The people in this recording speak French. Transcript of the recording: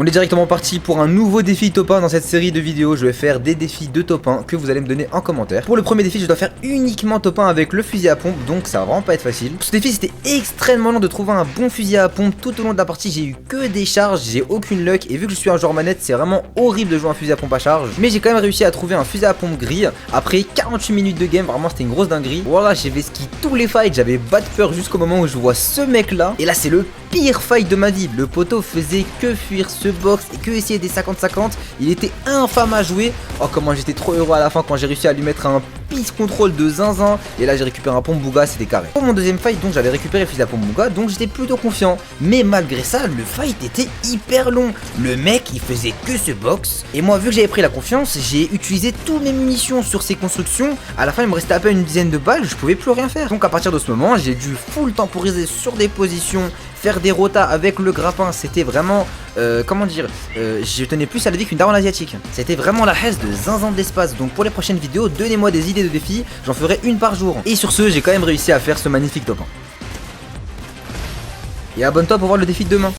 On est directement parti pour un nouveau défi top 1 dans cette série de vidéos. Je vais faire des défis de top 1 que vous allez me donner en commentaire. Pour le premier défi, je dois faire uniquement top 1 avec le fusil à pompe, donc ça va vraiment pas être facile. Pour ce défi, c'était extrêmement long de trouver un bon fusil à pompe. Tout au long de la partie, j'ai eu que des charges, j'ai aucune luck. Et vu que je suis un joueur manette, c'est vraiment horrible de jouer un fusil à pompe à charge. Mais j'ai quand même réussi à trouver un fusil à pompe gris. Après 48 minutes de game, vraiment c'était une grosse dinguerie. Voilà, j'ai vesqué tous les fights, j'avais pas de peur jusqu'au moment où je vois ce mec là. Et là, c'est le pire fight de ma vie. Le poteau faisait que fuir ce box et que essayer des 50-50. Il était infâme à jouer. Oh, comment j'étais trop heureux à la fin quand j'ai réussi à lui mettre un peace control de zinzin. Et là j'ai récupéré un pompe Bouga, c'était carré. Pour mon deuxième fight, donc j'avais récupéré le fusil à pompe Bouga, donc j'étais plutôt confiant. Mais malgré ça, le fight était hyper long. Le mec il faisait que ce box. Et moi, vu que j'avais pris la confiance, j'ai utilisé toutes mes munitions sur ces constructions. À la fin il me restait à peine une dizaine de balles, je pouvais plus rien faire. Donc à partir de ce moment, j'ai dû full temporiser sur des positions, faire des rotas avec le grappin. C'était vraiment, comment dire, je tenais plus à la vie qu'une daronne asiatique. C'était vraiment la haisse de zinzin de l'espace. Donc pour les prochaines vidéos, donnez-moi des idées de défis, j'en ferai une par jour. Et sur ce, j'ai quand même réussi à faire ce magnifique top 1. Et abonne-toi pour voir le défi de demain.